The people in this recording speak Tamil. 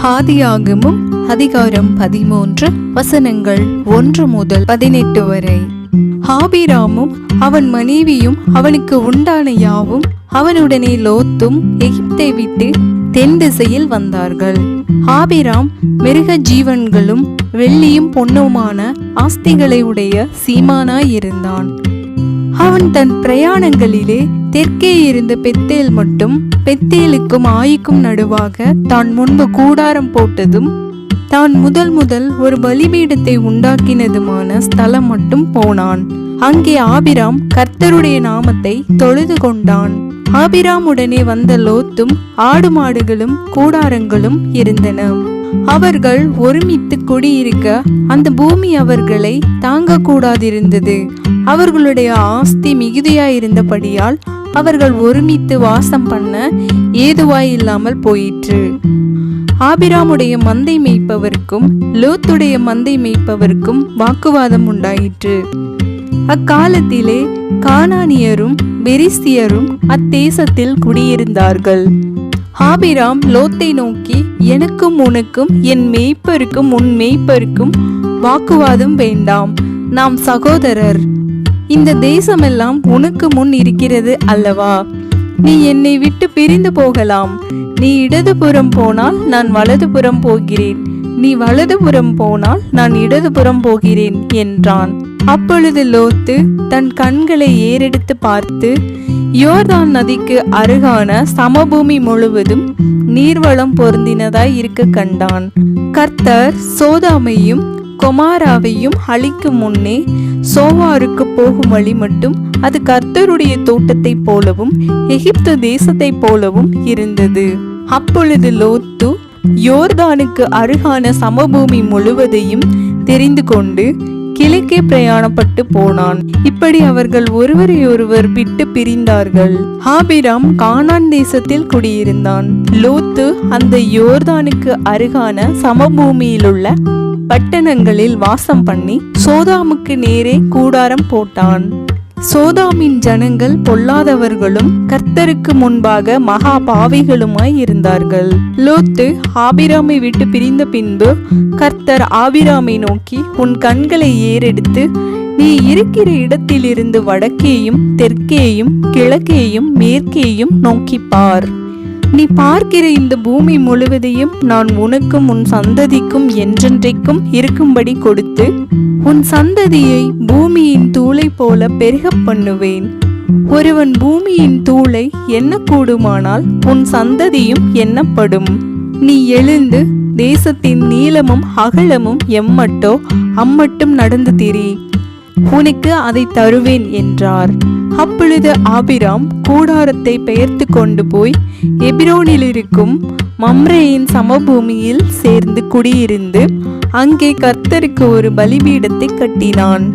ஆதியாகமம் அதிகாரம் 13 வசனங்கள் 1 முதல் 18 வரை. ஆபிராமும் அவன் மனைவியும் அவனுக்கு உண்டான யாவும் அவனுடனே லோத்தும் எகிப்தை விட்டு தென் திசையில் வந்தார்கள். ஆபிராம் மிருக ஜீவன்களும் வெள்ளியும் பொன்னுமான ஆஸ்திகளை உடைய சீமானாயிருந்தான். அவன் தன் பிரயாணங்களிலே தெற்கே இருந்த பெத்தேல் மட்டும் பெத்தேலுக்கும் ஆயிக்கும் நடுவாக தான் முன்பு கூடாரம் போட்டதும் தான் முதல் ஒரு பலிபீடத்தை உண்டாக்கினதுமான ஸ்தலம் மட்டும் போனான். அங்கே ஆபிராம் கர்த்தருடைய நாமத்தை தொழுது கொண்டான். ஆபிராமுடனே வந்த லோத்தும் ஆடு மாடுகளும் கூடாரங்களும் இருந்தன. அவர்கள் ஒருமித்து குடியிருக்க அந்த பூமி அவர்களை தாங்க கூடாதிருந்தது. அவர்களுடைய ஆஸ்தி மிகுதியாயிருந்தபடியால் அவர்கள் ஒருமித்து வாசம் பண்ண ஏதுவாயில்லாமல் போயிற்று. ஆபிராமுடைய மந்தை மேய்ப்பவருக்கும் லோத்துடைய மந்தை மேய்ப்பவருக்கும் வாக்குவாதம் உண்டாயிற்று. அக்காலத்திலே கானானியரும் பெரிசியரும் அத்தேசத்தில் குடியிருந்தார்கள். ஆபிராம் லோத்தை நோக்கி, எனக்கும் உனக்கும் என் மேய்ப்பருக்கும் உன் மேய்ப்பருக்கும் வாக்குவாதம் வேண்டாம், நாம் சகோதரர். இந்த தேசமெல்லாம் உனக்கு முன் இருக்கிறது அல்லவா? நீ என்னை விட்டு பிரிந்து போகலாம். நீ இடதுபுறம் போனால் நான் வலதுபுறம் போகிறேன், நீ வலதுபுறம் போனால் நான் இடதுபுறம் போகிறேன் என்றான். அப்பொழுது லோத்து தன் கண்களை ஏறெடுத்து பார்த்து யோர்தான் நதிக்கு அருகான சமபூமி முழுவதும் நீர்வளம் பொருந்தினதாய் இருக்க கண்டான். கர்த்தர் சோதாமையும் கொமாராவையும் அழிக்கும் முன்னே சோவாருக்கு போகும் வழி மட்டும் அது கர்த்தருடைய தோட்டத்தை போலவும் எகிப்து தேசத்தை போலவும் இருந்தது. அப்பொழுது லோத்து யோர்தானுக்கு அருகான சமபூமி முழுவதையும் தெரிந்து கொண்டு கிழக்கே பிரயாணப்பட்டு போனான். இப்படி அவர்கள் ஒருவரை ஒருவர் விட்டு பிரிந்தார்கள். ஆபிராம் கானான் தேசத்தில் குடியிருந்தான். லோத்து அந்த யோர்தானுக்கு அருகான சமபூமியிலுள்ள பட்டணங்களில் வாசம் பண்ணி சோதாமுக்கு நேரே கூடாரம் போட்டான். சோதாமின் ஜனங்கள் பொல்லாதவர்களும் கர்த்தருக்கு முன்பாக மகா பாவிகளுமாய் இருந்தார்கள். லோத்து ஆபிராமை விட்டு பிரிந்த பின்பு கர்த்தர் ஆபிராமை நோக்கி, உன் கண்களை ஏறெடுத்து நீ இருக்கிற இடத்திலிருந்து வடக்கேயும் தெற்கேயும் கிழக்கேயும் மேற்கேயும் நோக்கி பார். நீ பார்க்கிற இந்த பூமி முழுவதையும் நான் உனக்கும் உன் சந்ததிக்கும் என்றென்றைக்கும் இருக்கும்படி கொடுத்து உன் சந்ததியை பூமியின் தூளை போல பெருக பண்ணுவேன். ஒருவன் பூமியின் தூளை எண்ணக்கூடுமானால் உன் சந்ததியும் எண்ணப்படும். நீ எழுந்து தேசத்தின் நீளமும் அகலமும் எம்மட்டோ அம்மட்டும் நடந்து திரி, உனக்கு அதை தருவேன் என்றார். அப்பொழுது ஆபிராம் கூடாரத்தை பெயர்த்து கொண்டு போய் எபிரோனில் இருக்கும் மம்ரேயின் சமபூமியில் சேர்ந்து குடியிருந்து அங்கே கர்த்தருக்கு ஒரு பலிபீடத்தை கட்டினான்.